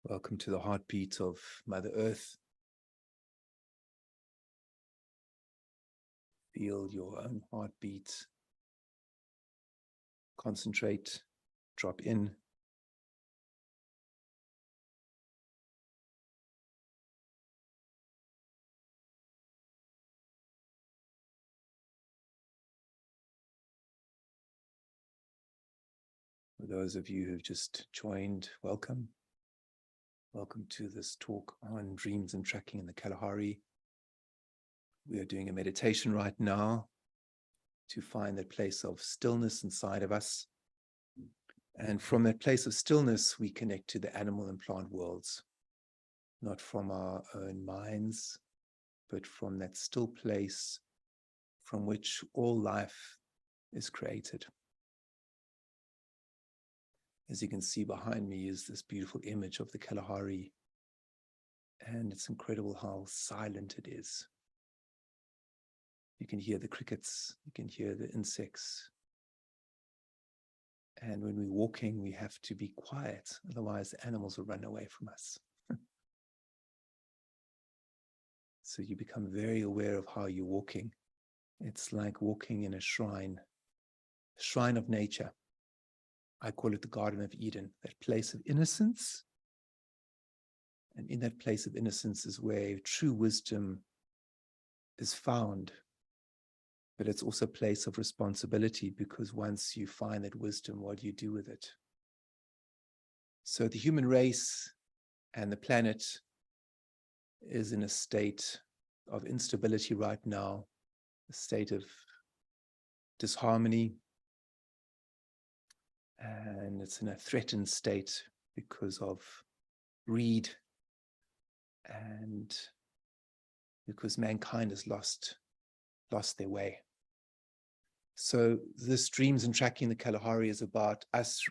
Welcome to the heartbeat of Mother Earth. Feel your own heartbeat. Concentrate, drop in. For those of you who've just joined, welcome. Welcome to this talk on dreams and tracking in the Kalahari. We are doing a meditation right now to find that place of stillness inside of us. And from that place of stillness, we connect to the animal and plant worlds, not from our own minds, but from that still place from which all life is created. As you can see behind me is this beautiful image of the Kalahari, and it's incredible how silent it is. You can hear the crickets, you can hear the insects. And when we're walking, we have to be quiet, otherwise the animals will run away from us. So you become very aware of how you're walking. It's like walking in a shrine of nature. I call it the Garden of Eden, that place of innocence. And in that place of innocence is where true wisdom is found. But it's also a place of responsibility, because once you find that wisdom, what do you do with it? So the human race and the planet is in a state of instability right now, a state of disharmony. And it's in a threatened state because of greed and because mankind has lost their way. So this Dreams and Tracking the Kalahari is about us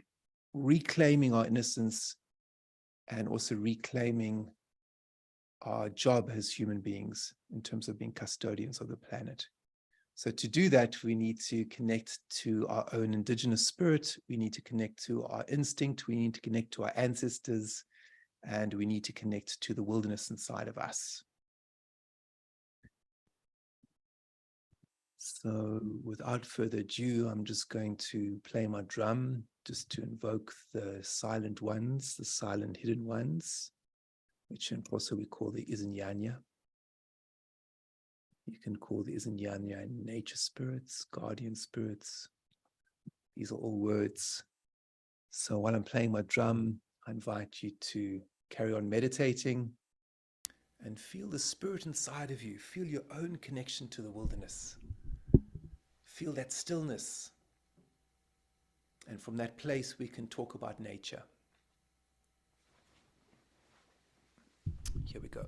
reclaiming our innocence and also reclaiming our job as human beings in terms of being custodians of the planet. So to do that, we need to connect to our own indigenous spirit. We need to connect to our instinct. We need to connect to our ancestors, and we need to connect to the wilderness inside of us. So without further ado, I'm just going to play my drum just to invoke the silent ones, the silent hidden ones, which in Xhosa we call the Izinyanya. You can call the Izinyanya nature spirits, guardian spirits. These are all words. So while I'm playing my drum, I invite you to carry on meditating and feel the spirit inside of you. Feel your own connection to the wilderness. Feel that stillness. And from that place, we can talk about nature. Here we go.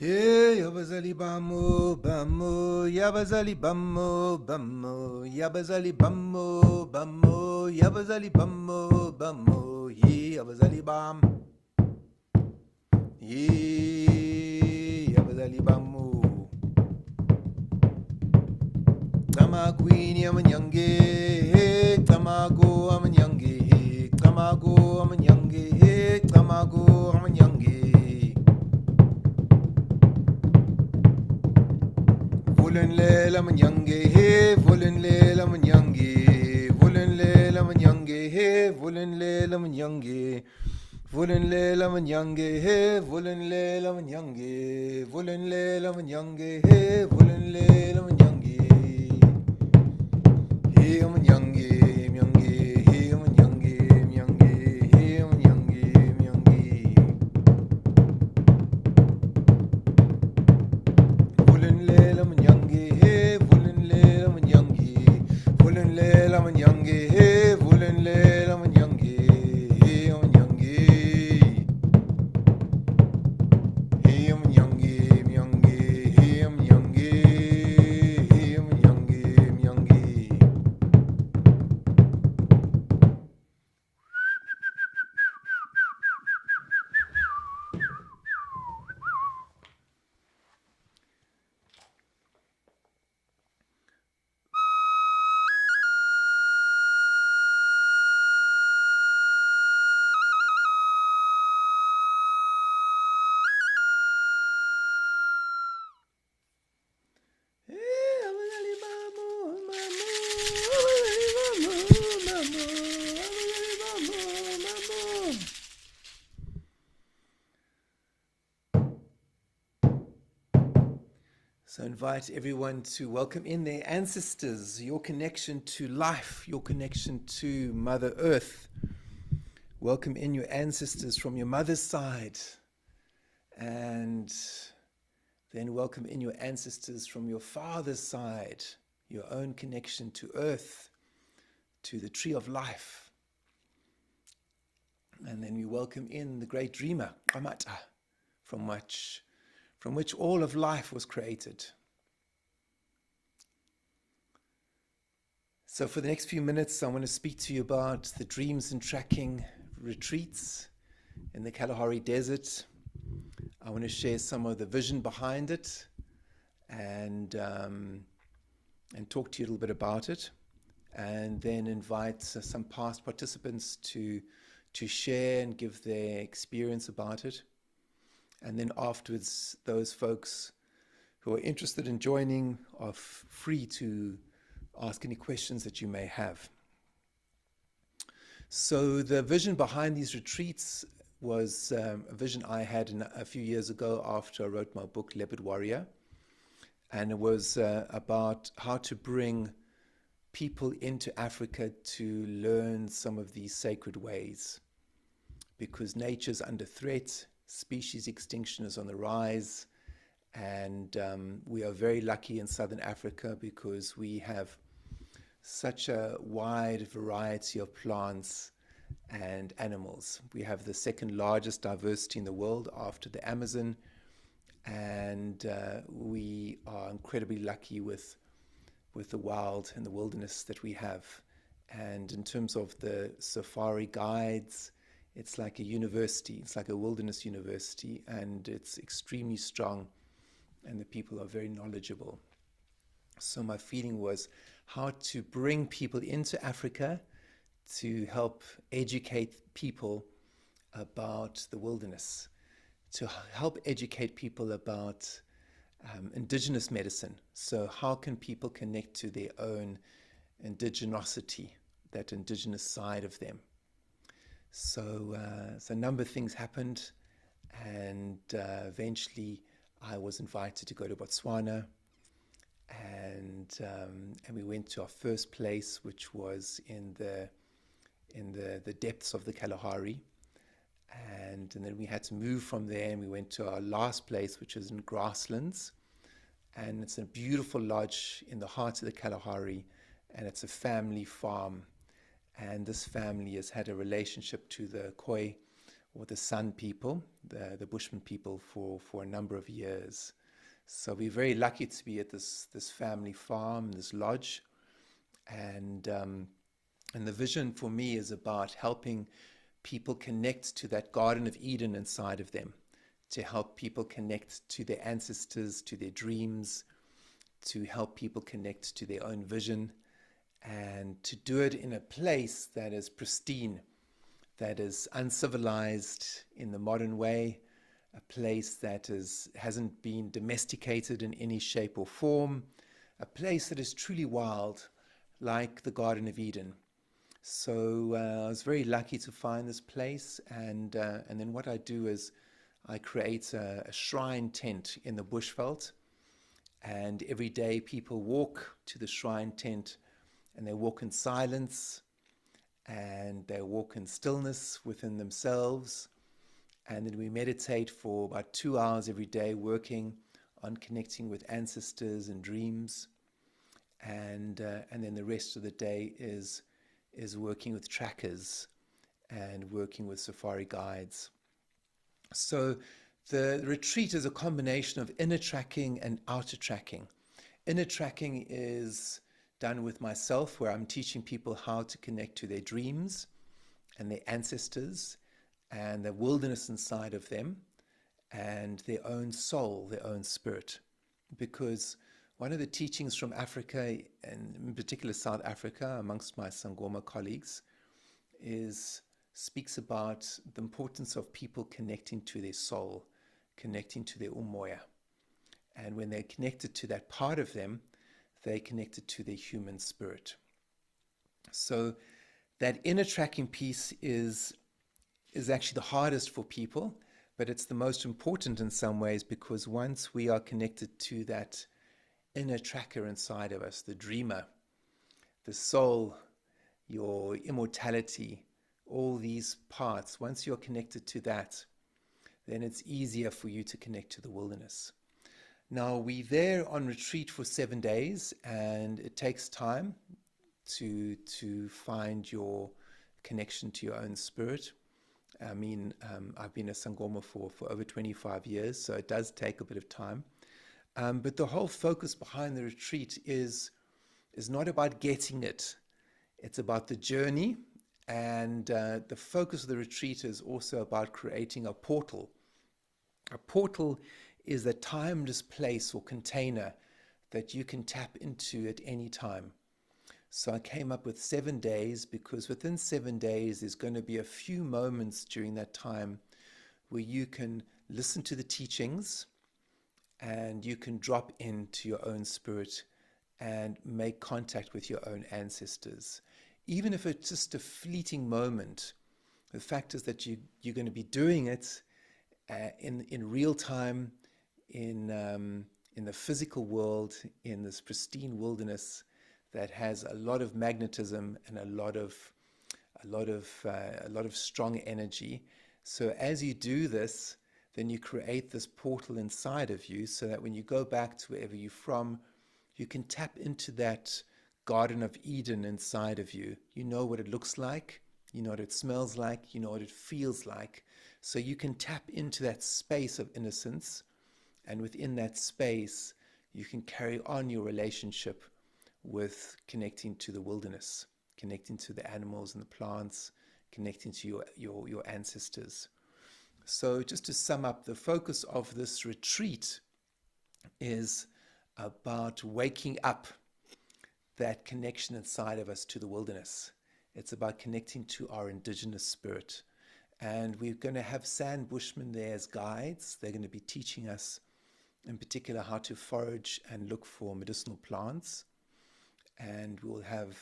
Hey, yabazali bamu, bamu, yabazali bamu, bamu, yabazali bamu, bamu, yabazali bamu, bamu, ye yabazali bam, ye yabazali bamu. Tamakwini amanyange, tamago amanyange, tamago amanyange, tamago amanyange. Volen lela manyange he, volen lela manyange, volen lela manyange he, volen lela manyange, volen lela manyange he, volen lela manyange, volen lela manyange he, volen lela manyange, he manyange, manyange, he manyange, manyange, he manyange, manyange. Volen lela manyange he, volen lela manyange, volen lela manyange he, volen lela manyange, he manyange, he manyange, manyange, he manyange, he manyange, manyange. So invite everyone to welcome in their ancestors, your connection to life, your connection to Mother Earth. Welcome in your ancestors from your mother's side, and then welcome in your ancestors from your father's side, your own connection to Earth, to the tree of life. And then we welcome in the great dreamer, Amata, from which all of life was created. So for the next few minutes, I want to speak to you about the dreams and tracking retreats in the Kalahari Desert. I want to share some of the vision behind it and talk to you a little bit about it, and then invite some past participants to share and give their experience about it. And then afterwards, those folks who are interested in joining are free to ask any questions that you may have. So the vision behind these retreats was a vision I had a few years ago after I wrote my book, Leopard Warrior. And it was about how to bring people into Africa to learn some of these sacred ways. Because nature's under threat, species extinction is on the rise, and we are very lucky in Southern Africa because we have such a wide variety of plants and animals. We have the second largest diversity in the world after the Amazon, and we are incredibly lucky with the wild and the wilderness that we have. And in terms of the safari guides, it's like a university, it's like a wilderness university, and it's extremely strong, and the people are very knowledgeable. So my feeling was how to bring people into Africa to help educate people about the wilderness, to help educate people about indigenous medicine. So how can people connect to their own indigenosity, that indigenous side of them? So a number of things happened, and eventually I was invited to go to Botswana, and we went to our first place, which was in the depths of the Kalahari, and then we had to move from there, and we went to our last place, which is in grasslands, and it's a beautiful lodge in the heart of the Kalahari, and it's a family farm. And this family has had a relationship to the Khoi, or the Sun people, the Bushman people, for a number of years. So we're very lucky to be at this family farm, this lodge. And the vision for me is about helping people connect to that Garden of Eden inside of them, to help people connect to their ancestors, to their dreams, to help people connect to their own vision, and to do it in a place that is pristine, that is uncivilized in the modern way, a place that hasn't been domesticated in any shape or form, a place that is truly wild, like the Garden of Eden. So I was very lucky to find this place, and then what I do is I create a shrine tent in the bushveld, and every day people walk to the shrine tent, and they walk in silence, and they walk in stillness within themselves. And then we meditate for about 2 hours every day, working on connecting with ancestors and dreams. And then the rest of the day is working with trackers and working with safari guides. So the retreat is a combination of inner tracking and outer tracking. Inner tracking is done with myself, where I'm teaching people how to connect to their dreams and their ancestors and the wilderness inside of them and their own soul, their own spirit. Because one of the teachings from Africa, and in particular South Africa, amongst my Sangoma colleagues, speaks about the importance of people connecting to their soul, connecting to their umoya. And when they're connected to that part of them, they're connected to their human spirit. So that inner tracking piece is actually the hardest for people, but it's the most important in some ways, because once we are connected to that inner tracker inside of us, the dreamer, the soul, your immortality, all these parts, once you're connected to that, then it's easier for you to connect to the wilderness. Now, we're there on retreat for 7 days, and it takes time to find your connection to your own spirit. I mean, I've been a Sangoma for over 25 years, so it does take a bit of time. But the whole focus behind the retreat is not about getting it. It's about the journey, and the focus of the retreat is also about creating a portal. A portal is a timeless place or container that you can tap into at any time. So I came up with 7 days because within 7 days there's going to be a few moments during that time where you can listen to the teachings and you can drop into your own spirit and make contact with your own ancestors. Even if it's just a fleeting moment, the fact is that you're going to be doing it in real time, in the physical world, in this pristine wilderness that has a lot of magnetism and a lot of strong energy. So as you do this, then you create this portal inside of you so that when you go back to wherever you're from, you can tap into that Garden of Eden inside of you. You know what it looks like, you know what it smells like, you know what it feels like. So you can tap into that space of innocence, and within that space, you can carry on your relationship with connecting to the wilderness, connecting to the animals and the plants, connecting to your ancestors. So just to sum up, the focus of this retreat is about waking up that connection inside of us to the wilderness. It's about connecting to our indigenous spirit. And we're going to have Sand Bushmen there as guides. They're going to be teaching us in particular how to forage and look for medicinal plants. And we'll have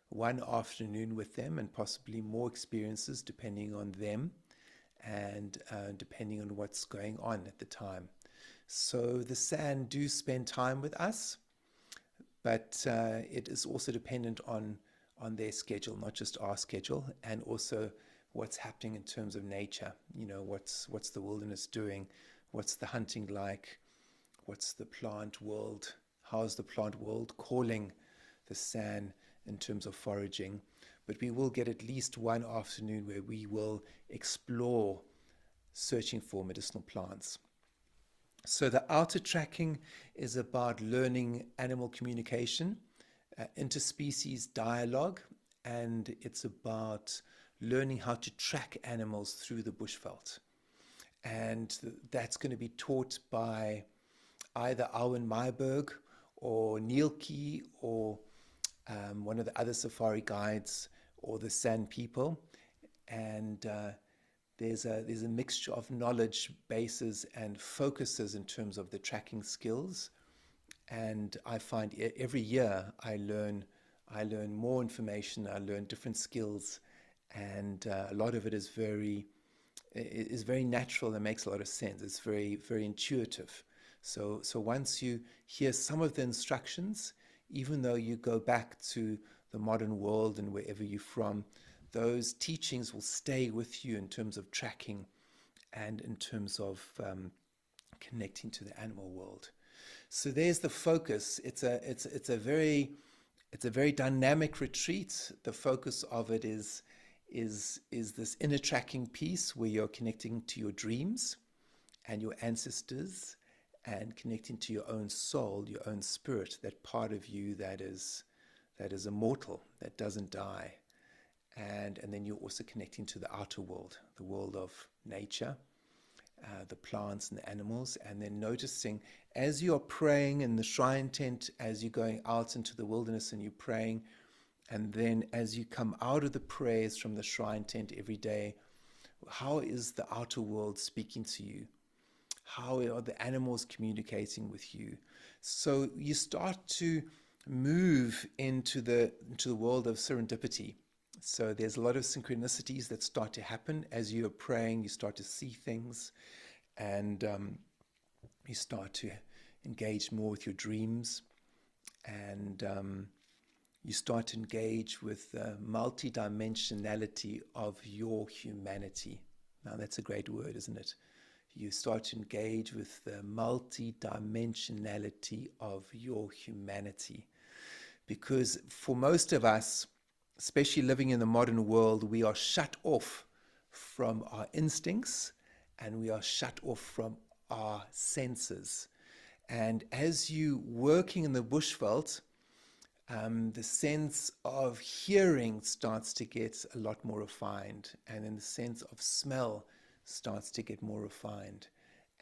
one afternoon with them and possibly more experiences depending on them and depending on what's going on at the time. So the Sand do spend time with us, but it is also dependent on their schedule, not just our schedule, and also what's happening in terms of nature. You know, what's the wilderness doing? What's the hunting like? What's the plant world? How's the plant world calling the Sand in terms of foraging? But we will get at least one afternoon where we will explore searching for medicinal plants. So the outer tracking is about learning animal communication, interspecies dialogue, and it's about learning how to track animals through the bushveld. And that's going to be taught by either Owen Myberg or Neil Key or one of the other safari guides or the Sand people. And there's a mixture of knowledge bases and focuses in terms of the tracking skills. And I find every year I learn more information, I learn different skills, and a lot of it is very natural and makes a lot of sense. It's very, very intuitive. So once you hear some of the instructions, even though you go back to the modern world and wherever you're from, those teachings will stay with you in terms of tracking and in terms of connecting to the animal world. So there's the focus. It's a very dynamic retreat. The focus of it is this inner tracking piece where you're connecting to your dreams and your ancestors and connecting to your own soul, your own spirit, that part of you that is immortal, that doesn't die. And then you're also connecting to the outer world, the world of nature, the plants and the animals, and then noticing as you're praying in the shrine tent, as you're going out into the wilderness and you're praying, and then as you come out of the prayers from the shrine tent every day, how is the outer world speaking to you? How are the animals communicating with you? So you start to move into the world of serendipity. So there's a lot of synchronicities that start to happen as you're praying. You start to see things, and you start to engage more with your dreams. and you start to engage with the multidimensionality of your humanity. Now, that's a great word, isn't it? You start to engage with the multidimensionality of your humanity. Because for most of us, especially living in the modern world, we are shut off from our instincts and we are shut off from our senses. And as you working in the bushveld, the sense of hearing starts to get a lot more refined, and then the sense of smell starts to get more refined.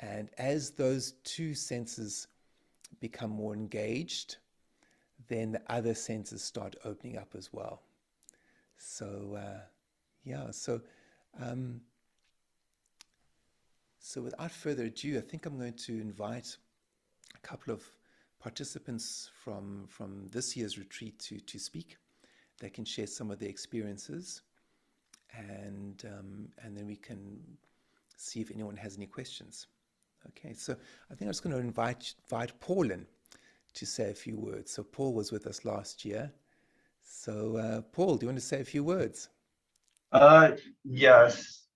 And as those two senses become more engaged, then the other senses start opening up as well. So, so without further ado, I think I'm going to invite a couple of participants from this year's retreat to speak. They can share some of their experiences, and then we can see if anyone has any questions. Okay, so I think I'm just going to invite Paul in to say a few words. So Paul was with us last year. So Paul, do you want to say a few words? Yes.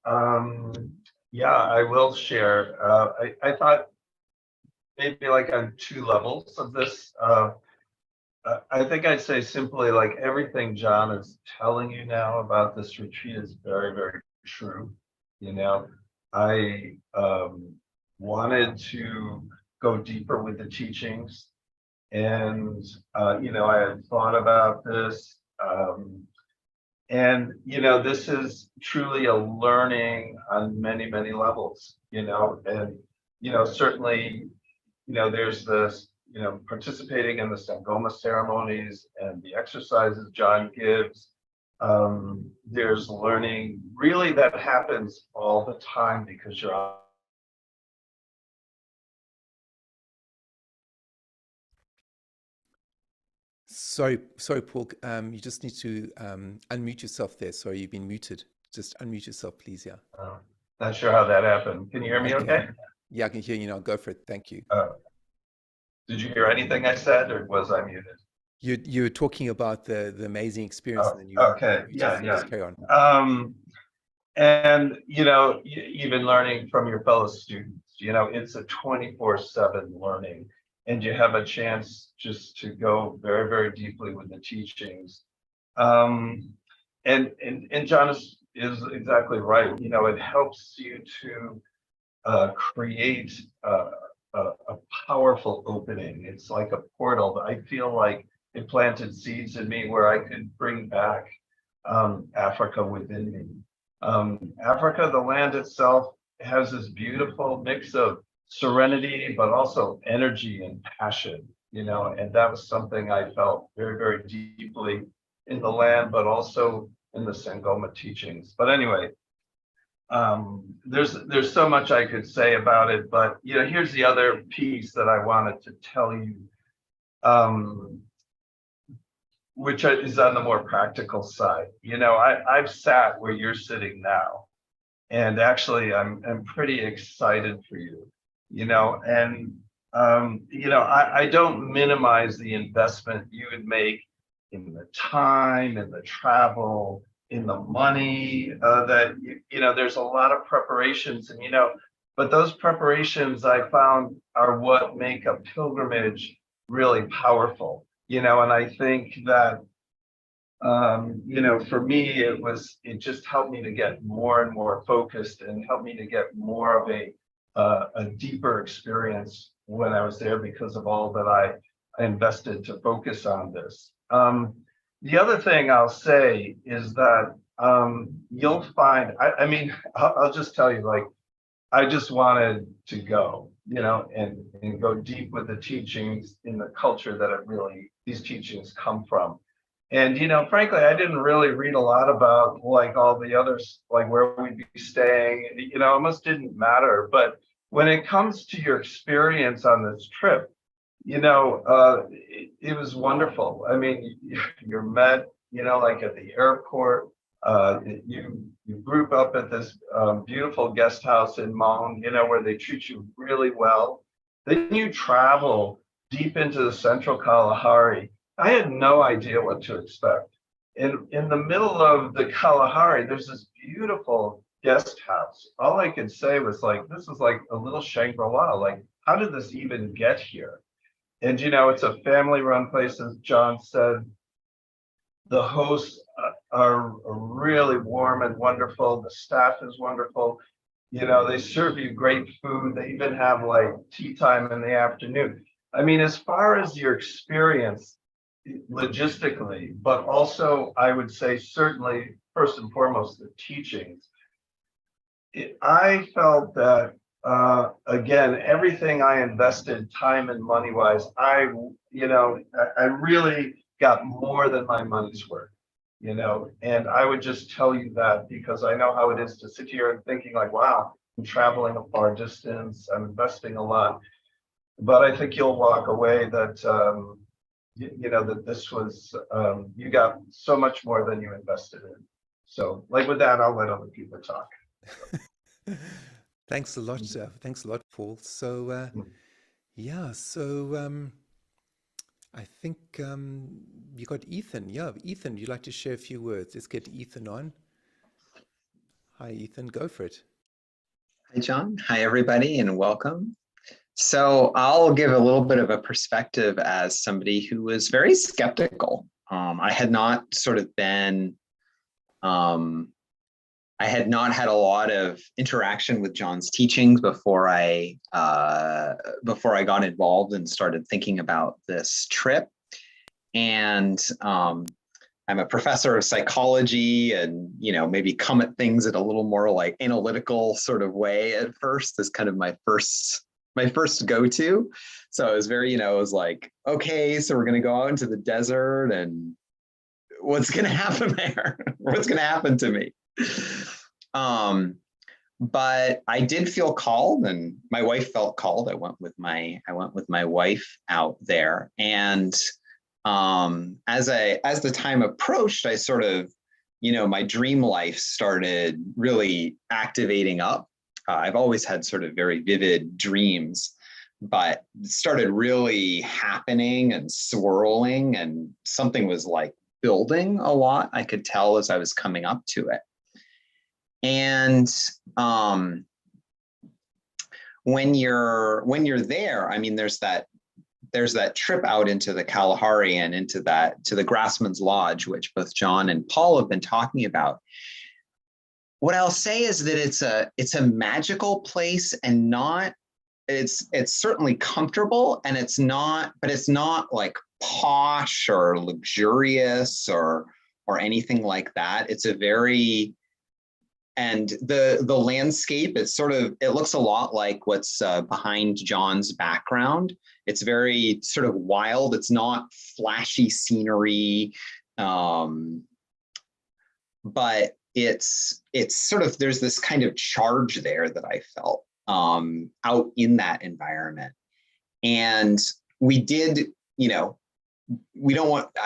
Yeah, I will share. I thought maybe like on two levels of this. I think I'd say simply like everything John is telling you now about this retreat is very, very true. You know, I wanted to go deeper with the teachings, and I had thought about this. And this is truly a learning on many, many levels, and certainly, there's this, participating in the Sangoma ceremonies and the exercises John gives. There's learning really that happens all the time because you're on. Sorry, Paul. You just need to unmute yourself there. Sorry, you've been muted. Just unmute yourself, please. Yeah. Not sure how that happened. Can you hear me okay? Yeah, I can hear you now. Go for it. Thank you. Did you hear anything I said, or was I muted? You were talking about the amazing experience, and then you okay. just carry on. And even learning from your fellow students, it's a 24/7 learning, and you have a chance just to go very, very deeply with the teachings. And John is exactly right. It helps you to create a powerful opening. It's like a portal. I feel like it planted seeds in me where I could bring back Africa within me. Africa, the land itself, has this beautiful mix of serenity, but also energy and passion, and that was something I felt very, very deeply in the land, but also in the Sangoma teachings. But anyway, there's so much I could say about it, but here's the other piece that I wanted to tell you, which is on the more practical side. I've sat where you're sitting now, and actually I'm pretty excited for you, and I don't minimize the investment you would make in the time and the travel, in the money, that there's a lot of preparations, and but those preparations I found are what make a pilgrimage really powerful, and I think that for me it just helped me to get more and more focused and helped me to get more of a deeper experience when I was there because of all that I invested to focus on this. The other thing I'll say is that you'll find, I'll just tell you, like, I just wanted to go, and go deep with the teachings in the culture that these teachings come from. And, frankly, I didn't really read a lot about like all the others, like where we'd be staying, it almost didn't matter. But when it comes to your experience on this trip, it was wonderful. I mean, you're met, like at the airport, you group up at this beautiful guest house in Mon, where they treat you really well. Then you travel deep into the central Kalahari. I had no idea what to expect. In the middle of the Kalahari, there's this beautiful guest house. All I could say was like, this is like a little Shangri-La. Like, how did this even get here? And it's a family-run place, as John said. The hosts are really warm and wonderful. The staff is wonderful. They serve you great food. They even have like tea time in the afternoon. I mean, as far as your experience logistically, but also I would say certainly first and foremost the teachings. I felt that again, everything I invested time and money wise, I really got more than my money's worth. And I would just tell you that because I know how it is to sit here and thinking like, wow, I'm traveling a far distance, I'm investing a lot. But I think you'll walk away that, that this was, you got so much more than you invested in. So like with that, I'll let other people talk. Thanks a lot. Thanks a lot, Paul. So, yeah, so I think you got Ethan. Yeah, Ethan, you'd like to share a few words. Let's get Ethan on. Hi, Ethan, go for it. Hi, John. Hi, everybody, and welcome. So I'll give a little bit of a perspective as somebody who was very skeptical. I had not sort of been, I had not had a lot of interaction with John's teachings before I got involved and started thinking about this trip. And I'm a professor of psychology, and maybe come at things in a little more like analytical sort of way at first. Is kind of my first go-to. So it was very, it was like, okay, so we're going to go out into the desert, and what's going to happen there? What's going to happen to me? But I did feel called, and my wife felt called. I went with my wife out there, and as the time approached, I sort of, my dream life started really activating up. I've always had sort of very vivid dreams, but it started really happening and swirling, and something was like building a lot. I could tell as I was coming up to it. And when you're there, I mean, there's that trip out into the Kalahari and to the Grassman's Lodge, which both John and Paul have been talking about. What I'll say is that it's a magical place, and it's certainly comfortable, and it's not like posh or luxurious or anything like that. It's and the landscape is it looks a lot like what's behind John's background. It's very sort of wild. It's not flashy scenery, but it's sort of, there's this kind of charge there that I felt out in that environment. And we did, I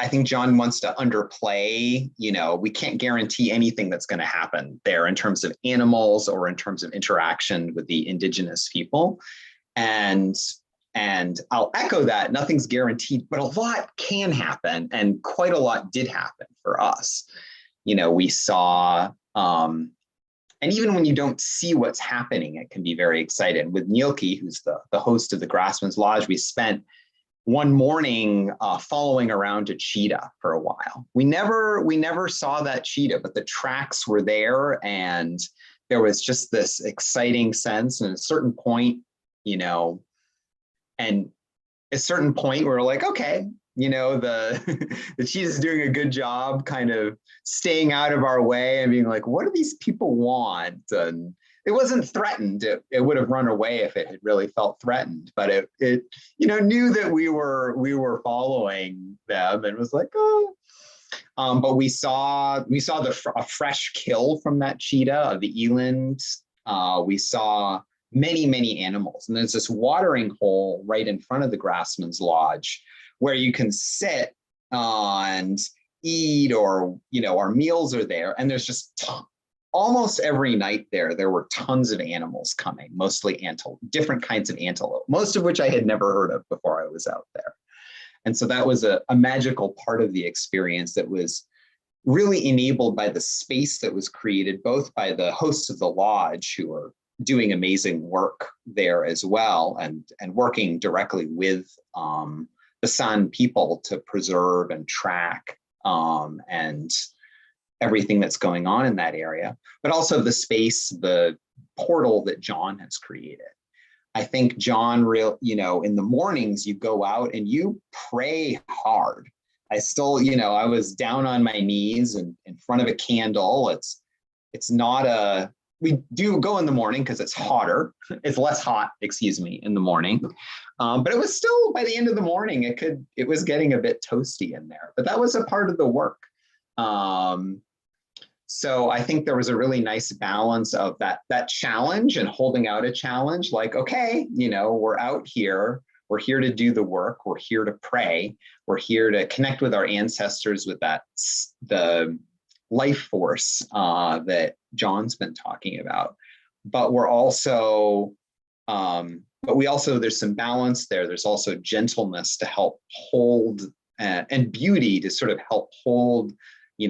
think John wants to underplay, we can't guarantee anything that's going to happen there in terms of animals or in terms of interaction with the indigenous people. And I'll echo that, nothing's guaranteed, but a lot can happen, and quite a lot did happen for us. We saw, and even when you don't see what's happening, it can be very exciting. With Nielke, who's the host of the Grassman's Lodge, we spent one morning following around a cheetah for a while. We never saw that cheetah, but the tracks were there, and there was just this exciting sense. And at a certain point, we were like, okay, the cheetah's doing a good job kind of staying out of our way and being like, what do these people want? And it wasn't threatened. It would have run away if it had really felt threatened, but it knew that we were following them and was like, oh. But we saw a fresh kill from that cheetah of the eland. We saw many animals, and there's this watering hole right in front of the Grassman's Lodge where you can sit and eat, or our meals are there, and there's just almost every night there were tons of animals coming, mostly antelope, different kinds of antelope, most of which I had never heard of before I was out there. And so that was a magical part of the experience that was really enabled by the space that was created, both by the hosts of the lodge, who are doing amazing work there as well, and working directly with the San people to preserve and track and everything that's going on in that area, but also the space, the portal that John has created. I think John, in the mornings you go out and you pray hard. I still, I was down on my knees and in front of a candle. It's not we do go in the morning because it's hotter. It's less hot, in the morning. But it was still, by the end of the morning, it was getting a bit toasty in there, but that was a part of the work. So I think there was a really nice balance of that challenge and holding out a challenge, like, okay, we're out here. We're here to do the work. We're here to pray. We're here to connect with our ancestors, with the life force that John's been talking about. But we're also, there's some balance there. There's also gentleness to help hold and beauty to sort of help hold,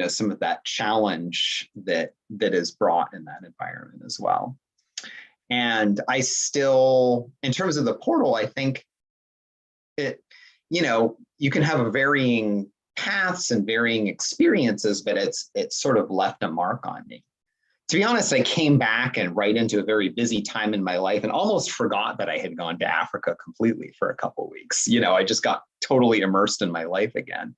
some of that challenge that is brought in that environment as well. And I still, in terms of the portal, I think you can have varying paths and varying experiences, but it's sort of left a mark on me. To be honest, I came back and right into a very busy time in my life and almost forgot that I had gone to Africa completely for a couple of weeks. I just got totally immersed in my life again.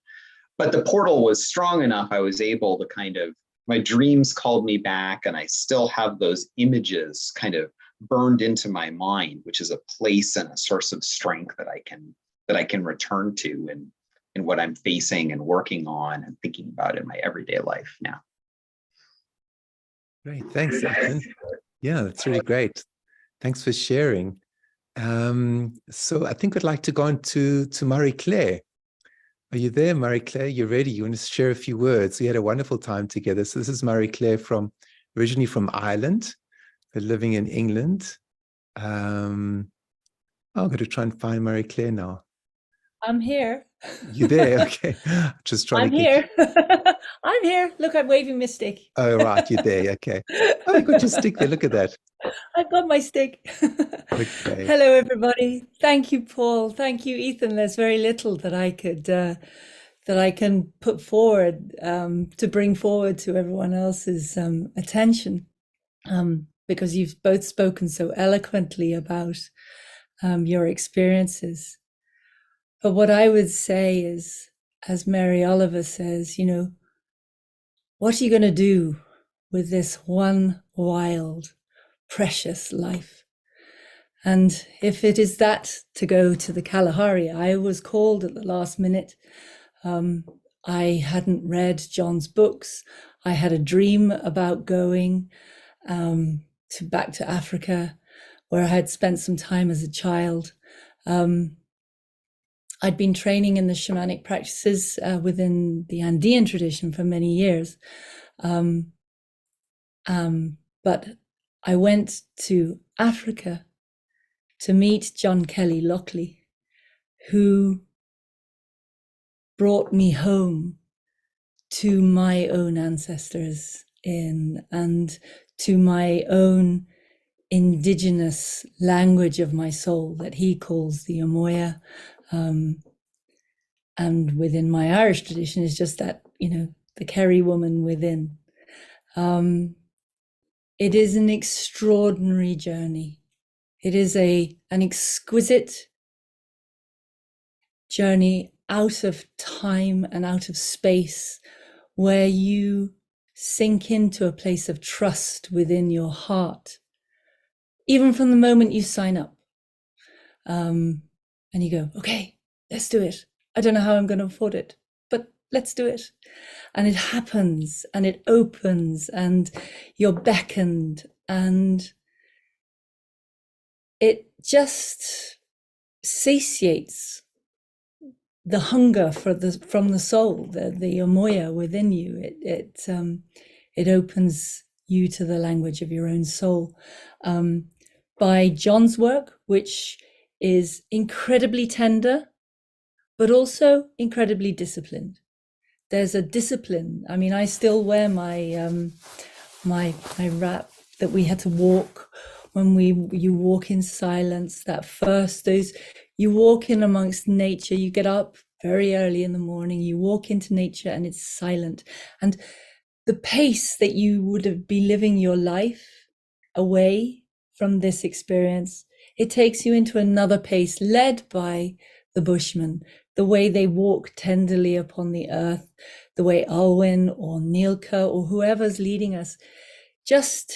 But the portal was strong enough, I was able to my dreams called me back, and I still have those images kind of burned into my mind, which is a place and a source of strength that I can return to in what I'm facing and working on and thinking about in my everyday life now. Great, thanks, Ethan. Yeah, that's really great. Thanks for sharing. So I think I'd like to go on to Marie-Claire. Are you there, Marie-Claire? You're ready? You want to share a few words? We had a wonderful time together. So this is Marie-Claire originally from Ireland, but living in England. I'm going to try and find Marie-Claire now. I'm here. You there? Okay. Just trying I'm here. I'm here. Look, I'm waving my stick. Oh, right. You're there. Okay. Oh, you got your stick there. Look at that. I've got my stick. Okay. Hello, everybody. Thank you, Paul. Thank you, Ethan. There's very little that I could that I can put forward to bring forward to everyone else's attention, because you've both spoken so eloquently about your experiences. But what I would say is, as Mary Oliver says, what are you going to do with this one wild, precious life? And if it is that to go to the Kalahari, I was called at the last minute. I hadn't read John's books. I had a dream about going back to Africa, where I had spent some time as a child. I'd been training in the shamanic practices within the Andean tradition for many years. But I went to Africa to meet John Kelly Lockley, who brought me home to my own ancestors and to my own indigenous language of my soul that he calls the Amoya. And within my Irish tradition is just that, the Kerry woman within. It is an extraordinary journey. It is an exquisite journey out of time and out of space, where you sink into a place of trust within your heart, even from the moment you sign up. And you go, okay, let's do it. I don't know how I'm going to afford it, but let's do it. And it happens, and it opens, and you're beckoned, and it just satiates the hunger from the soul, the Amoya within you. It opens you to the language of your own soul. By John's work, which is incredibly tender, but also incredibly disciplined. There's a discipline. I mean, I still wear my my wrap that we had to walk when you walk in silence. That first, you walk in amongst nature. You get up very early in the morning. You walk into nature, and it's silent. And the pace that you would have been living your life away from this experience, it takes you into another pace, led by the Bushmen, the way they walk tenderly upon the earth, the way Alwyn or Nilka or whoever's leading us just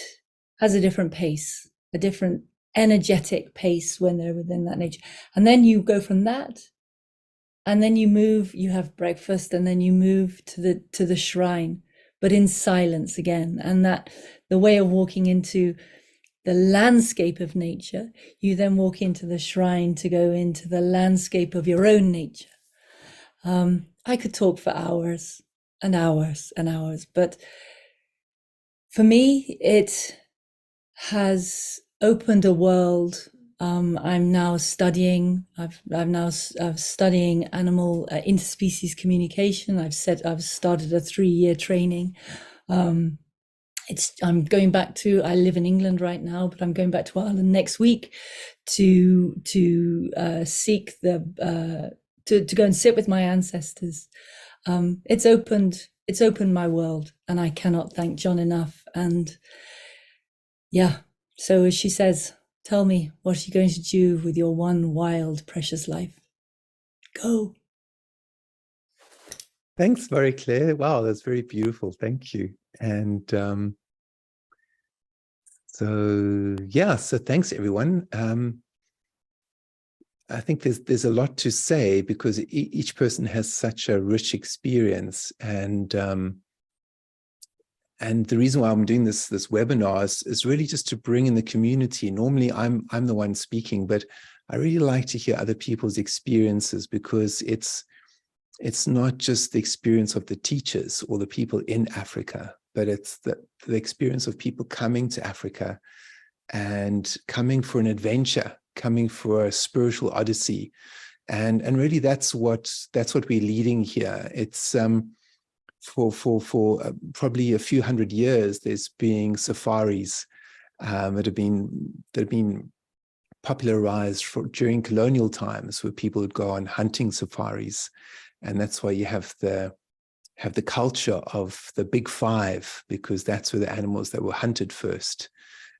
has a different pace, a different energetic pace when they're within that nature. And then you go from that, and then you move, you have breakfast, and then you move to the shrine, but in silence again. And that the way of walking into the landscape of nature, you then walk into the shrine to go into the landscape of your own nature. I could talk for hours and hours and hours, but for me, it has opened a world. I'm now studying. I'm studying animal interspecies communication. I've started a 3-year training. I'm going back to, I live in England right now, but I'm going back to Ireland next week to seek to go and sit with my ancestors. It's opened my world, and I cannot thank John enough. And yeah, so as she says, tell me, what are you going to do with your one wild, precious life? Go. Thanks, Marie-Claire. Wow, that's very beautiful. Thank you. And so thanks, everyone. I think there's a lot to say because each person has such a rich experience, and the reason why I'm doing this webinar is really just to bring in the community. Normally, I'm the one speaking, but I really like to hear other people's experiences because it's not just the experience of the teachers or the people in Africa, but it's the experience of people coming to Africa and coming for an adventure, coming for a spiritual odyssey. And really that's what we're leading here. It's for probably a few hundred years, there's been safaris that have been popularized during colonial times, where people would go on hunting safaris. And that's why you have the culture of the big five, because that's where the animals that were hunted first.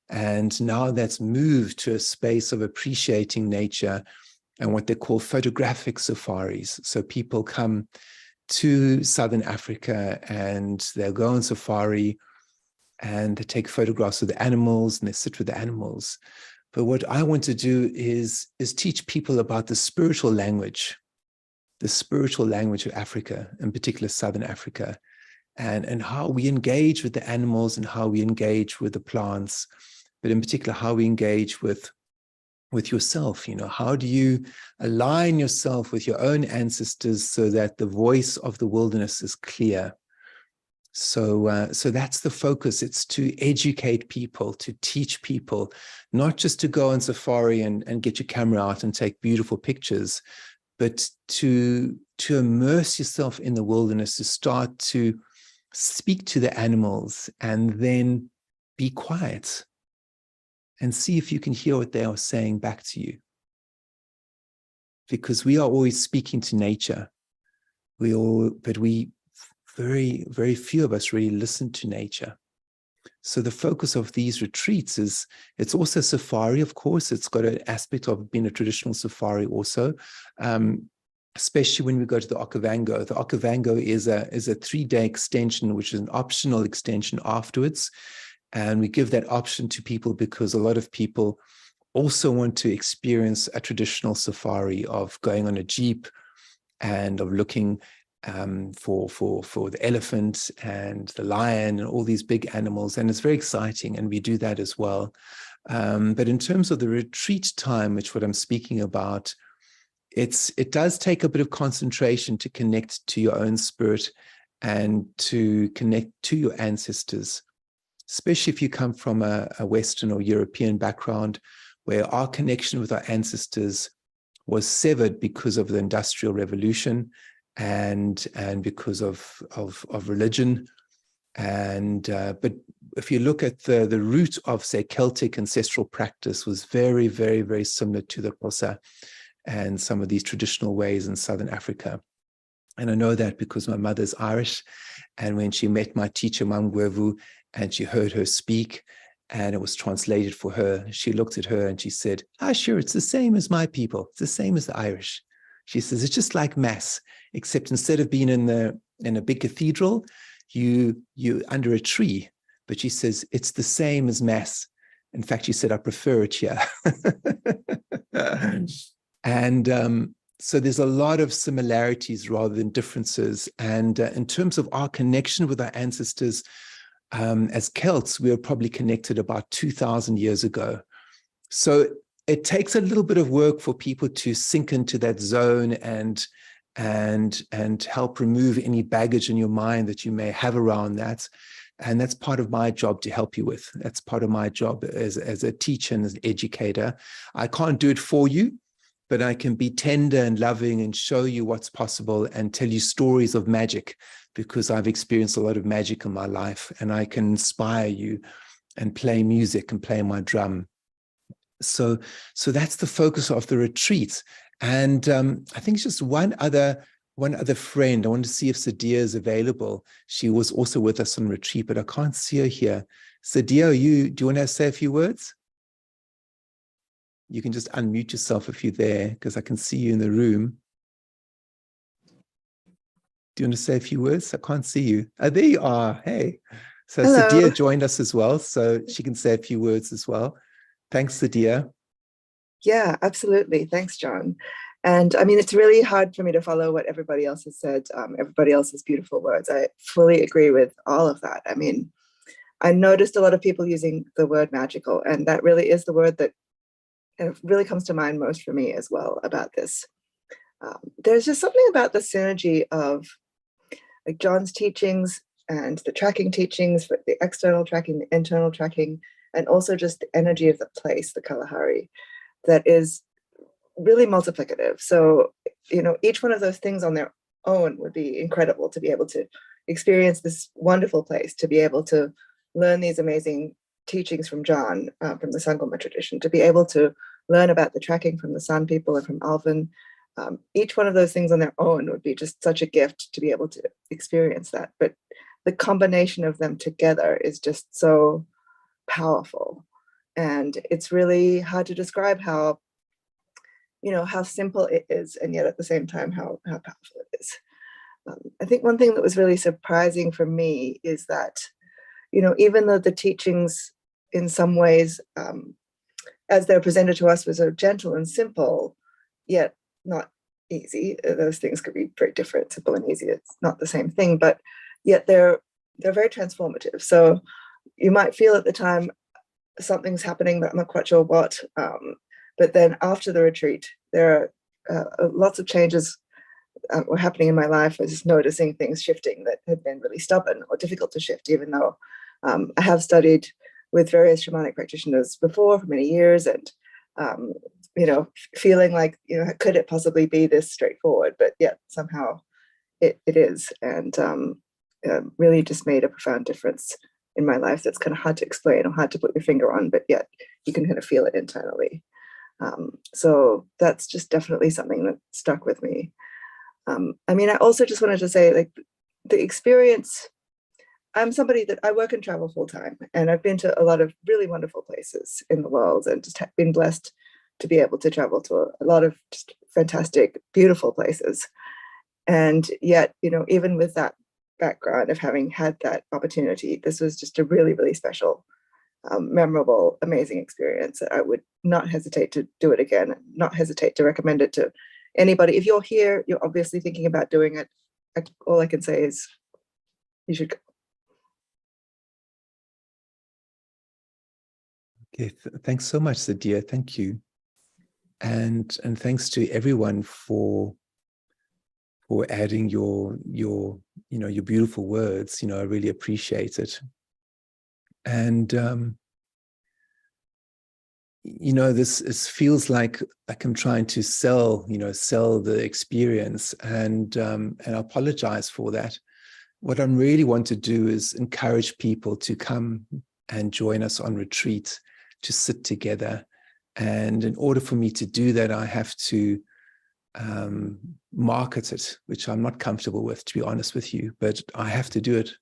And now that's moved to a space of appreciating nature and what they call photographic safaris. So people come to Southern Africa and they'll go on safari and they take photographs of the animals and they sit with the animals. But what I want to do is teach people about the spiritual language of Africa, in particular Southern Africa, and how we engage with the animals and how we engage with the plants, but in particular how we engage with yourself. How do you align yourself with your own ancestors so that the voice of the wilderness is clear? So that's the focus. It's to educate people, to teach people, not just to go on safari and get your camera out and take beautiful pictures, but to immerse yourself in the wilderness, to start to speak to the animals and then be quiet and see if you can hear what they are saying back to you. Because we are always speaking to nature. But very, very few of us really listen to nature. So the focus of these retreats it's also safari, of course. It's got an aspect of being a traditional safari also, especially when we go to the Okavango. The Okavango is a 3-day extension, which is an optional extension afterwards. And we give that option to people because a lot of people also want to experience a traditional safari of going on a jeep and of looking for the elephant and the lion and all these big animals. And it's very exciting, and we do that as well. But in terms of the retreat time, which what I'm speaking about, it does take a bit of concentration to connect to your own spirit and to connect to your ancestors. especially if you come from a Western or European background, where our connection with our ancestors was severed because of the Industrial Revolution and because of religion. And but if you look at the root of, say, Celtic ancestral practice was very, very, very similar to the Xhosa and some of these traditional ways in Southern Africa. And I know that because my mother's Irish, and when she met my teacher, Mam Gwevu, and she heard her speak, and it was translated for her, she looked at her and she said, sure, it's the same as my people. It's the same as the Irish. She says, it's just like Mass, except instead of being in a big cathedral, you under a tree. But she says, it's the same as Mass. In fact, she said, I prefer it here. And so there's a lot of similarities rather than differences. And in terms of our connection with our ancestors, as Celts, we were probably connected about 2,000 years ago. So it takes a little bit of work for people to sink into that zone and help remove any baggage in your mind that you may have around that. And that's part of my job to help you with. That's part of my job as a teacher and as an educator. I can't do it for you, but I can be tender and loving and show you what's possible and tell you stories of magic, because I've experienced a lot of magic in my life, and I can inspire you and play music and play my drum. So that's the focus of the retreat. And I think it's just one other friend. I want to see if Sadia is available. She was also with us on retreat, but I can't see her here. Sadia, do you want to say a few words? You can just unmute yourself if you're there, because I can see you in the room. Do you want to say a few words? I can't see you. Oh, there you are. Hey. So Hello. Sadia joined us as well, so she can say a few words as well. Thanks, Sadia. Yeah, absolutely. Thanks, John. And I mean, it's really hard for me to follow what everybody else has said, everybody else's beautiful words. I fully agree with all of that. I mean, I noticed a lot of people using the word magical, and that really is the word that really comes to mind most for me as well about this. There's just something about the synergy of like John's teachings and the tracking teachings, the external tracking, the internal tracking, and also just the energy of the place, the Kalahari, that is really multiplicative. So, each one of those things on their own would be incredible to be able to experience this wonderful place, to be able to learn these amazing teachings from John, from the Sangoma tradition, to be able to learn about the tracking from the San people and from Alvin. Each one of those things on their own would be just such a gift to be able to experience that. But the combination of them together is just so powerful. And it's really hard to describe how simple it is, and yet at the same time, how powerful it is. I think one thing that was really surprising for me is that, even though the teachings in some ways, as they're presented to us, was so gentle and simple, yet not easy. Those things could be very different. Simple and easy, it's not the same thing, but yet they're very transformative. So you might feel at the time something's happening, but I'm not quite sure what. But then after the retreat, there are lots of changes were happening in my life. I was just noticing things shifting that had been really stubborn or difficult to shift, even though I have studied with various shamanic practitioners before for many years, and feeling like, could it possibly be this straightforward? But yet somehow it is, and really just made a profound difference in my life that's kind of hard to explain or hard to put your finger on, but yet you can kind of feel it internally. So that's just definitely something that stuck with me. I mean, I also just wanted to say, like, the experience, I'm somebody that I work and travel full time, and I've been to a lot of really wonderful places in the world, and just been blessed to be able to travel to a lot of just fantastic, beautiful places. And yet, even with that background of having had that opportunity, this was just a really, really special, memorable, amazing experience. I would not hesitate to do it again, not hesitate to recommend it to anybody. If you're here, you're obviously thinking about doing it. All I can say is you should go. Okay, thanks so much, Sadia. Thank you. And thanks to everyone for adding your beautiful words. I really appreciate it. And this feels like I'm trying to sell the experience, and I apologize for that. What I really want to do is encourage people to come and join us on retreat, to sit together. And in order for me to do that, I have to market it, which I'm not comfortable with, to be honest with you, but I have to do it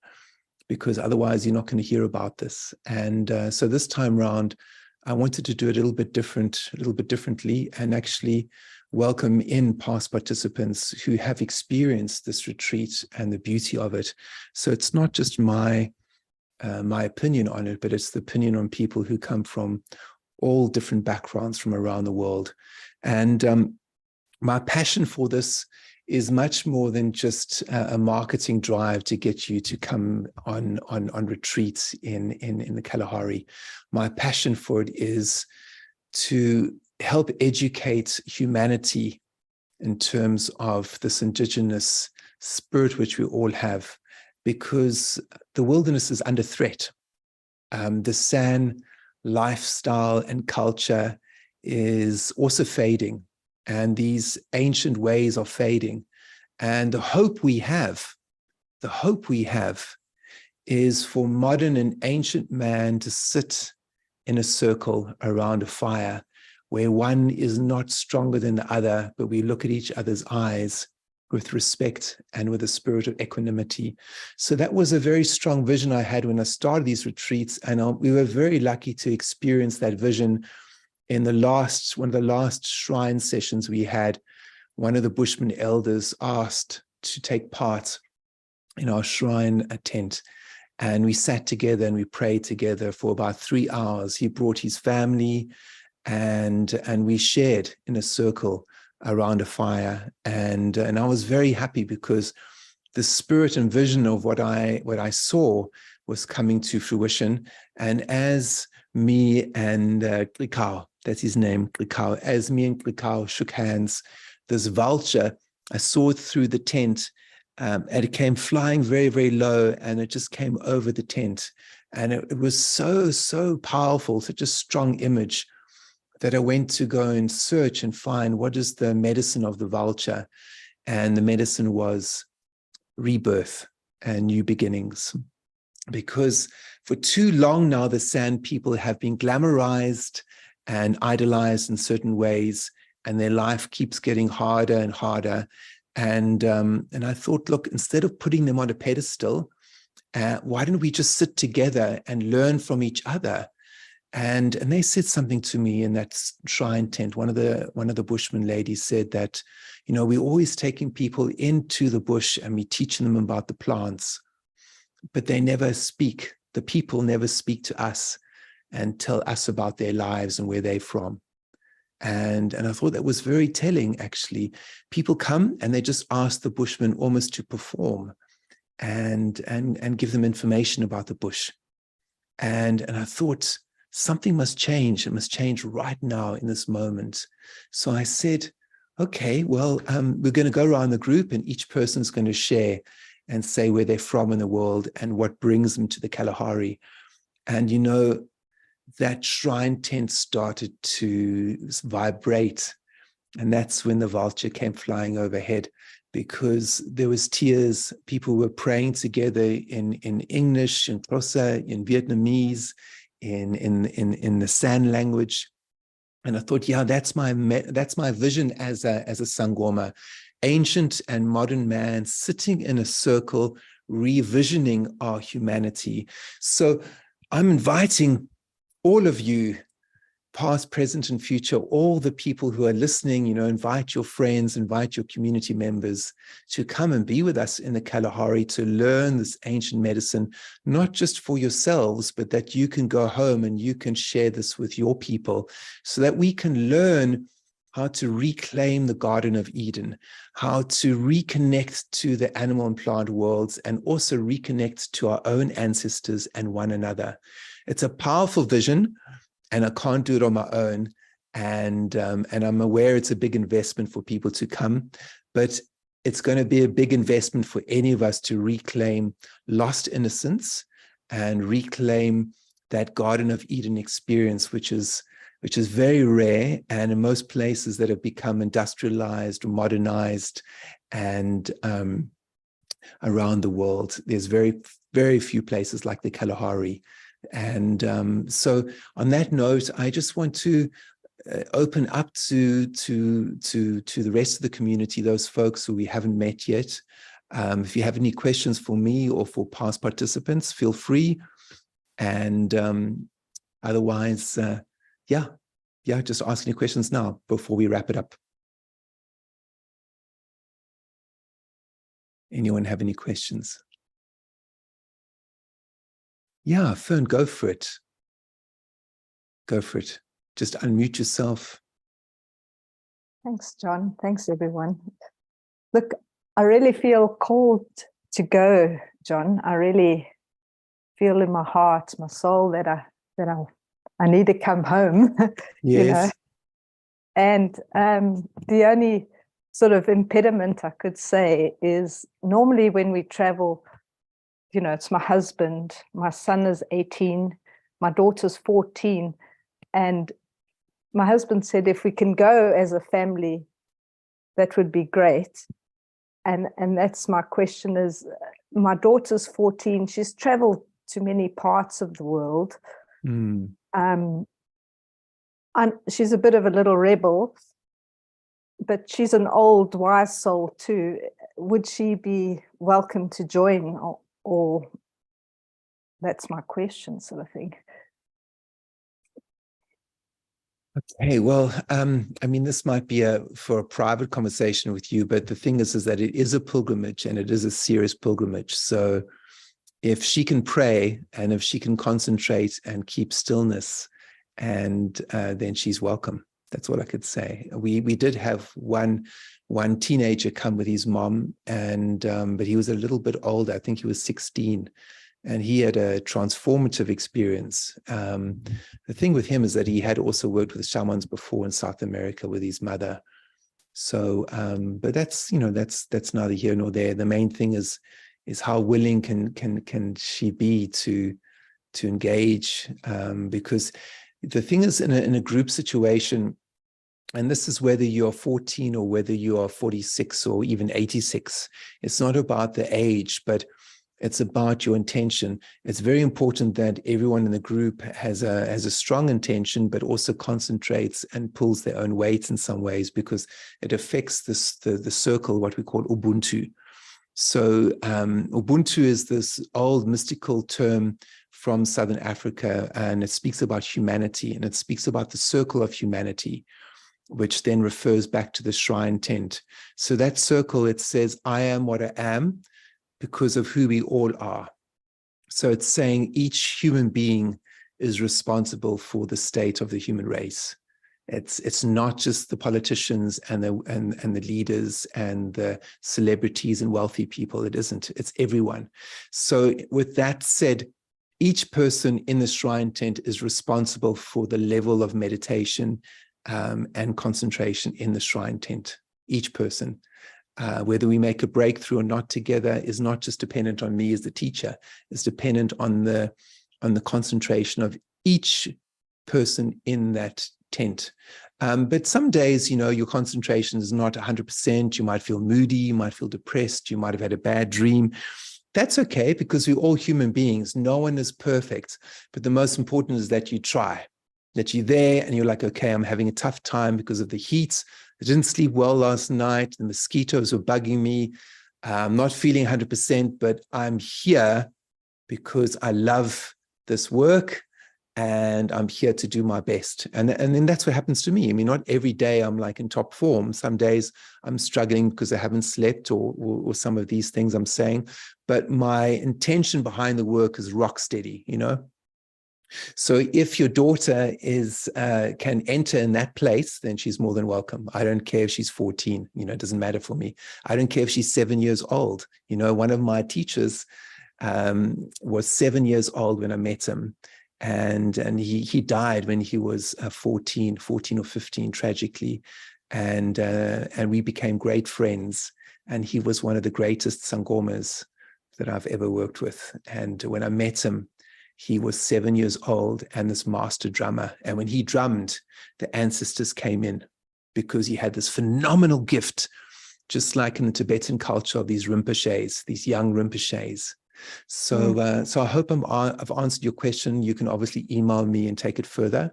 because otherwise you're not going to hear about this. And so this time round, I wanted to do it a little bit differently, and actually welcome in past participants who have experienced this retreat and the beauty of it. So it's not just my opinion on it, but it's the opinion on people who come from all different backgrounds from around the world. And my passion for this is much more than just a marketing drive to get you to come on retreats in the Kalahari. My passion for it is to help educate humanity in terms of this indigenous spirit which we all have, because the wilderness is under threat. The San lifestyle and culture is also fading, and these ancient ways are fading. And the hope we have is for modern and ancient man to sit in a circle around a fire where one is not stronger than the other, but we look at each other's eyes with respect and with a spirit of equanimity. So that was a very strong vision I had when I started these retreats, and we were very lucky to experience that vision in one of the last shrine sessions we had. One of the Bushman elders asked to take part in our shrine tent, and we sat together and we prayed together for about 3 hours. He brought his family, and we shared in a circle around a fire, and I was very happy because the spirit and vision of what I saw was coming to fruition. And as me and Klikau, that's his name, Klikau, as me and Klikau shook hands, this vulture, I saw it through the tent, and it came flying very, very low, and it just came over the tent. And it was so powerful, such a strong image, that I went to go and search and find what is the medicine of the vulture. And the medicine was rebirth and new beginnings. Because for too long now, the San people have been glamorized and idolized in certain ways, and their life keeps getting harder and harder. And I thought, look, instead of putting them on a pedestal, why don't we just sit together and learn from each other? And they said something to me in that shrine tent. One of the Bushman ladies said that, we're always taking people into the bush and we're teaching them about the plants, but they never speak. The people never speak to us and tell us about their lives and where they're from. And I thought that was very telling, actually. People come and they just ask the Bushmen almost to perform and give them information about the bush. And I thought, something must change. It must change right now in this moment. So I said, okay, well, we're going to go around the group and each person's going to share and say where they're from in the world and what brings them to the Kalahari. And, that shrine tent started to vibrate. And that's when the vulture came flying overhead, because there was tears. People were praying together in English, in Xhosa, in Vietnamese, in the San language. And I thought, yeah, that's my vision as a Sangoma, ancient and modern man sitting in a circle, revisioning our humanity. So I'm inviting all of you, past, present, and future, all the people who are listening, invite your friends, invite your community members to come and be with us in the Kalahari to learn this ancient medicine, not just for yourselves, but that you can go home and you can share this with your people so that we can learn how to reclaim the Garden of Eden, how to reconnect to the animal and plant worlds, and also reconnect to our own ancestors and one another. It's a powerful vision, and I can't do it on my own. And I'm aware it's a big investment for people to come, but it's going to be a big investment for any of us to reclaim lost innocence and reclaim that Garden of Eden experience, which is very rare, and in most places that have become industrialized or modernized and around the world, there's very, very few places like the Kalahari. And so on that note, I just want to open up to the rest of the community, those folks who we haven't met yet. If you have any questions for me or for past participants, feel free. And otherwise, just ask any questions now before we wrap it up. Anyone have any questions? Yeah, Fern, go for it. Go for it. Just unmute yourself. Thanks, John. Thanks, everyone. Look, I really feel called to go, John. I really feel in my heart, my soul, that I need to come home. Yes. And the only sort of impediment I could say is normally when we travel, it's my husband, my son is 18, my daughter's 14, and my husband said if we can go as a family, that would be great. And that's my question is, my daughter's 14, she's traveled to many parts of the world. Mm. And she's a bit of a little rebel, but she's an old, wise soul too. Would she be welcome to join, or that's my question, sort of thing. Okay, well, this might be for a private conversation with you, but the thing is that it is a pilgrimage, and it is a serious pilgrimage. So if she can pray and if she can concentrate and keep stillness, and then she's welcome. That's what I could say. We did have one teenager come with his mom, and but he was a little bit older. I think he was 16. And he had a transformative experience. The thing with him is that he had also worked with shamans before in South America with his mother. So, but that's neither here nor there. The main thing is how willing can she be to engage? Because the thing is, in a group situation, and this is whether you're 14 or whether you are 46 or even 86. It's not about the age, but it's about your intention. It's very important that everyone in the group has a strong intention, but also concentrates and pulls their own weight in some ways, because it affects the circle, what we call Ubuntu. So Ubuntu is this old mystical term from Southern Africa, and it speaks about humanity, and it speaks about the circle of humanity, which then refers back to the shrine tent. So that circle, it says, I am what I am, because of who we all are. So it's saying each human being is responsible for the state of the human race. It's not just the politicians and the leaders and the celebrities and wealthy people. It isn't. It's everyone. So with that said, each person in the shrine tent is responsible for the level of meditation and concentration in the shrine tent. Each person. Whether we make a breakthrough or not together is not just dependent on me as the teacher. It's dependent on the concentration of each person in that tent. But some days, your concentration is not 100%. You might feel moody. You might feel depressed. You might have had a bad dream. That's okay, because we're all human beings. No one is perfect. But the most important is that you try, that you're there and you're like, okay, I'm having a tough time because of the heat. I didn't sleep well last night. The mosquitoes were bugging me. I'm not feeling 100%, but I'm here because I love this work and I'm here to do my best. And then that's what happens to me. I mean, not every day I'm like in top form. Some days I'm struggling because I haven't slept or some of these things I'm saying, but my intention behind the work is rock steady, So if your daughter can enter in that place, then she's more than welcome. I don't care if she's 14, it doesn't matter for me. I don't care if she's 7 years old. One of my teachers was 7 years old when I met him. And he died when he was 14 or 15, tragically. And we became great friends. And he was one of the greatest sangomas that I've ever worked with. And when I met him, He was 7 years old and this master drummer. And when he drummed, the ancestors came in because he had this phenomenal gift, just like in the Tibetan culture of these Rinpoches, these young Rinpoches. So, so I hope I've answered your question. You can obviously email me and take it further,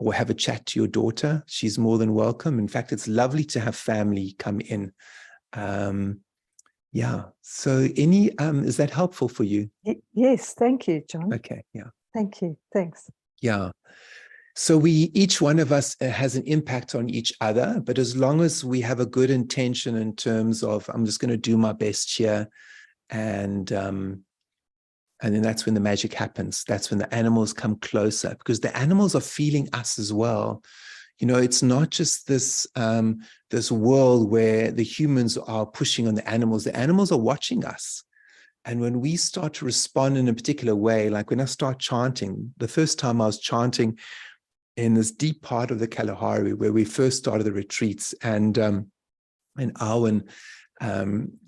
or have a chat to your daughter. She's more than welcome. In fact, it's lovely to have family come in. Yeah. So is that helpful for you? Yes, thank you, John. Okay. Yeah. Thank you. Thanks. Yeah. So each one of us has an impact on each other, but as long as we have a good intention in terms of, I'm just going to do my best here. And then that's when the magic happens. That's when the animals come closer, because the animals are feeling us as well. You know, it's not just this this world where the humans are pushing on the animals. The animals are watching us. And when we start to respond in a particular way, like when I start chanting, the first time I was chanting in this deep part of the Kalahari where we first started the retreats, and Arwen,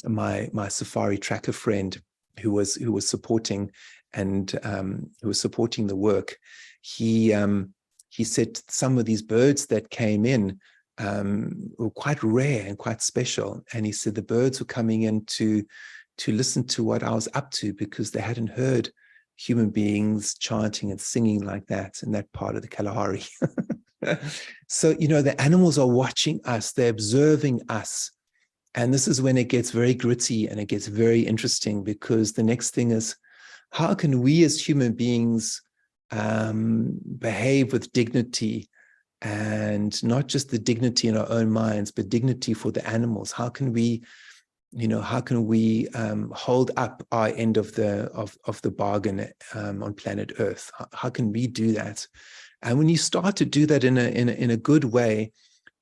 my safari tracker friend who was supporting and who was supporting the work, he said some of these birds that came in were quite rare and quite special. And he said the birds were coming in to listen to what I was up to, because they hadn't heard human beings chanting and singing like that in that part of the Kalahari. So, you know, the animals are watching us, they're observing us. And this is when it gets very gritty and it gets very interesting, because the next thing is, how can we as human beings behave with dignity, and not just the dignity in our own minds, but dignity for the animals? How can we, you know, hold up our end of the bargain on planet Earth? How can we do that? And when you start to do that in a good way,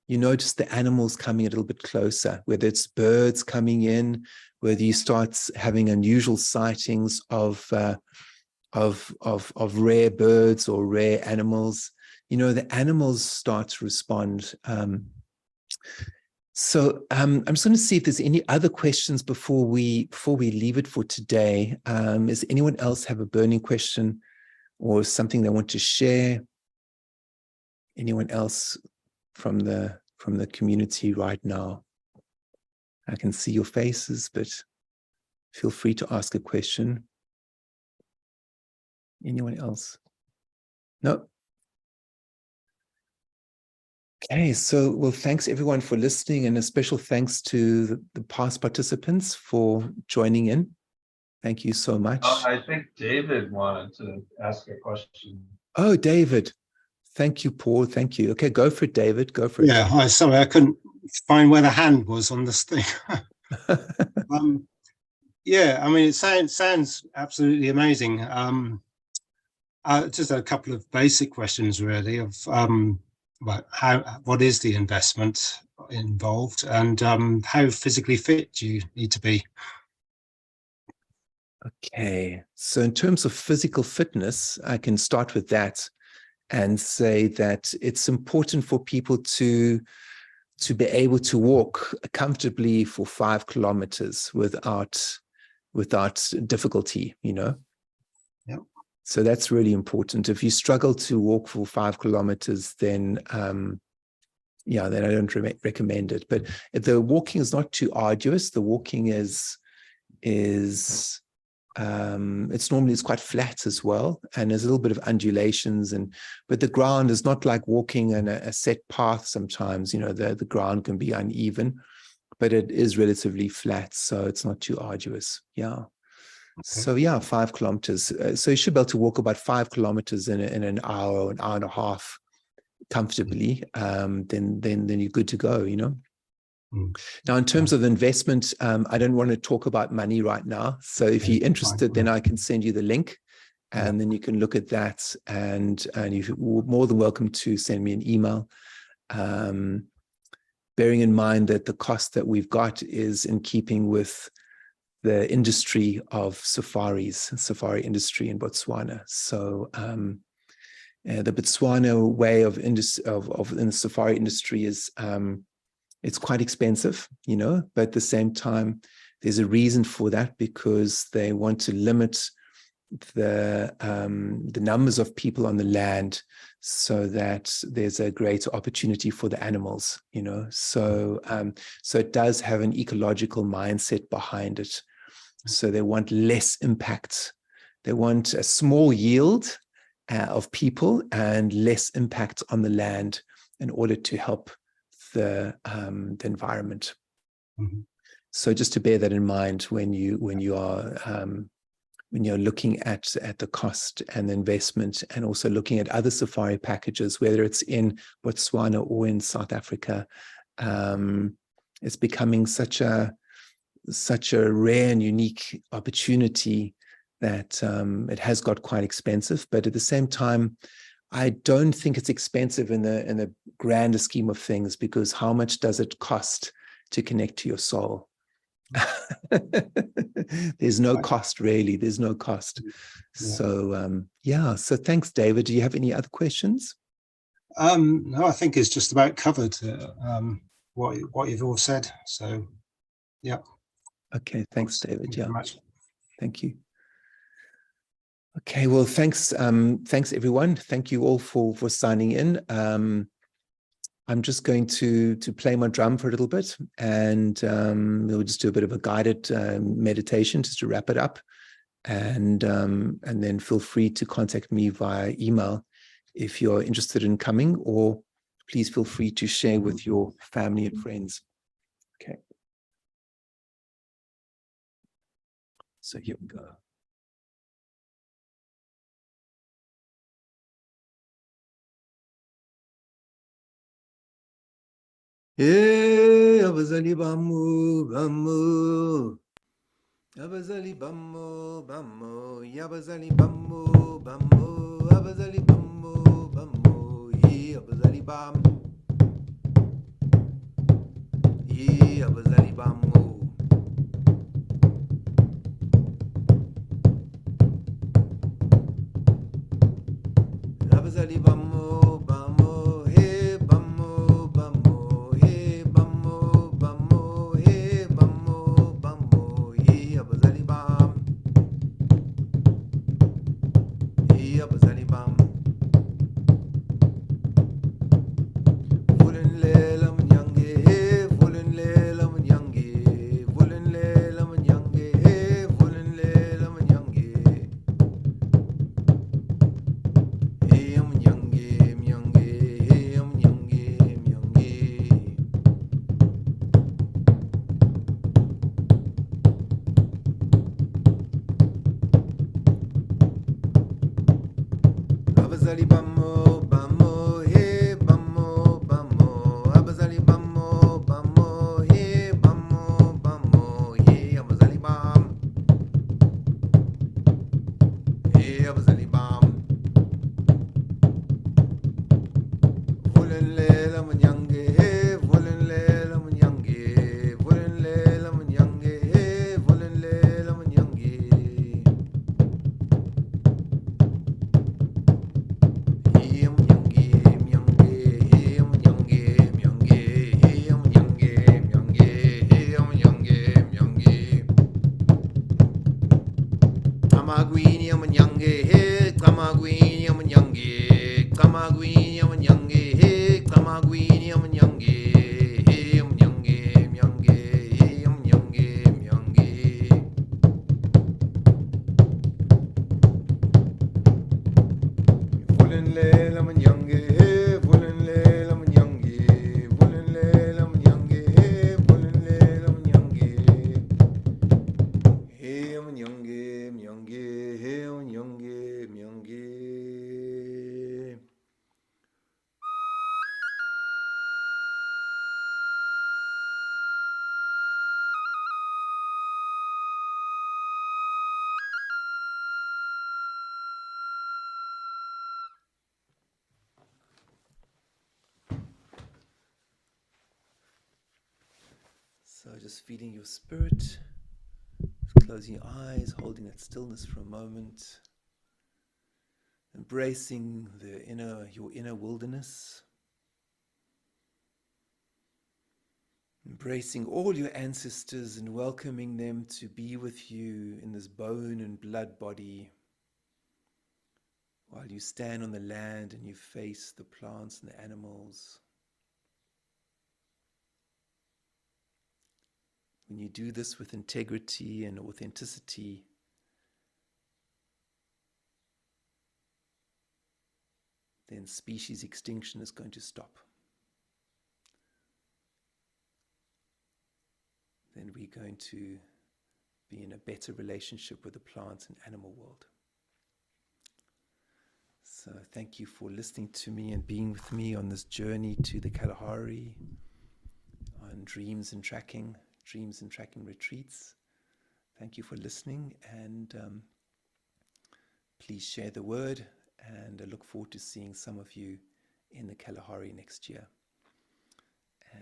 you notice the animals coming a little bit closer, whether it's birds coming in, whether you start having unusual sightings of rare birds or rare animals. You know, the animals start to respond. So I'm just going to see if there's any other questions before we leave it for today. Does anyone else have a burning question or something they want to share? Anyone else from the community right now? I can see your faces, but feel free to ask a question. Anyone else? No? Okay, so, well, thanks everyone for listening, and a special thanks to the past participants for joining in. Thank you so much. I think David wanted to ask a question. Oh, David. Thank you, Paul. Thank you. Okay, go for it, David. Go for it. Yeah, hi. Sorry, I couldn't find where the hand was on this thing. Yeah, I mean, it sounds absolutely amazing. Just a couple of basic questions, really, of about what is the investment involved, and how physically fit do you need to be? Okay, so in terms of physical fitness, I can start with that and say that it's important for people to be able to walk comfortably for 5 kilometers without difficulty, you know. Yeah. So that's really important. If you struggle to walk for 5 kilometers, then then I don't recommend it. But if the walking is not too arduous, the walking is it's quite flat as well, and there's a little bit of undulations, but the ground is not like walking in a set path. Sometimes, you know, the ground can be uneven, but it is relatively flat, so it's not too arduous. Yeah. Okay. So yeah, 5 kilometers. So you should be able to walk about 5 kilometers in an hour or an hour and a half comfortably. Then you're good to go, you know. Now, in terms of investment, I don't want to talk about money right now. So if you're interested, then I can send you the link, and then you can look at that. And you're more than welcome to send me an email. Bearing in mind that the cost that we've got is in keeping with the industry of safari industry in Botswana. So the Botswana way of in the safari industry is it's quite expensive, you know, but at the same time, there's a reason for that, because they want to limit the numbers of people on the land, so that there's a greater opportunity for the animals, you know. So so it does have an ecological mindset behind it. So they want less impact. They want a small yield of people and less impact on the land in order to help the environment. Mm-hmm. So just to bear that in mind when you are when you're looking at the cost and the investment, and also looking at other safari packages, whether it's in Botswana or in South Africa. It's becoming such a rare and unique opportunity that it has got quite expensive. But at the same time, I don't think it's expensive in the grander scheme of things, because how much does it cost to connect to your soul? There's no cost, really. There's no cost. Yeah. So yeah. So thanks, David. Do you have any other questions? No, I think it's just about covered what you've all said. So yeah. Okay. Thanks, David. Thank you Yeah. very much. Thank you. Okay. Well, thanks. Thanks, everyone. Thank you all for signing in. I'm just going to play my drum for a little bit, and we'll just do a bit of a guided meditation just to wrap it up, and then feel free to contact me via email if you're interested in coming, or please feel free to share with your family and friends. Okay. So here we go. Hey, abazali bamu bamu, abazali bamu bamu, yabazali bamu bamu, abazali bamu bamu, ye abazali bam, ye abazali bamu, abazali bamu bamu, hey bamu bamu, hey bamu bamu, hey bamu bamu, ye abazali bam, ye abazali bam. Fulin lela mnyange, hey fulin lela mnyange, fulin lela mnyange, hey fulin lela mnyange. Hey mnyange, mnyange, hey mnyange, mnyange. Abazali bamo bamo, hey bamo bamo, abazali bamo bamo, hey bamo bamo, hey abazali bam, hey abazali bam. Fulin lela mnyange, hey fulin lela mnyange, fulin lela mnyange, hey fulin lela mnyange. Kamagwini amanyange, he kamagwini amanyange, kamagwini amanyange, he kamagwini amanyange, he amanyange, myange, he amanyange, myange. Fulin lela manyange, hey fulin lela manyange, fulin lela manyange, hey fulin lela manyange. Hey manyange, myange, hey manyange, myange. So just feeling your spirit, closing your eyes, holding that stillness for a moment, embracing your inner wilderness, embracing all your ancestors and welcoming them to be with you in this bone and blood body, while you stand on the land and you face the plants and the animals. When you do this with integrity and authenticity, then species extinction is going to stop. Then we're going to be in a better relationship with the plant and animal world. So thank you for listening to me and being with me on this journey to the Kalahari, on dreams and tracking retreats. Thank you for listening, and please share the word, and I look forward to seeing some of you in the Kalahari next year.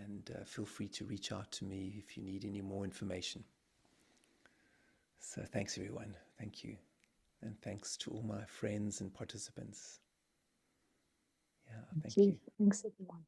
And feel free to reach out to me if you need any more information. So thanks everyone, thank you. And thanks to all my friends and participants. Yeah, thank you. Thanks everyone.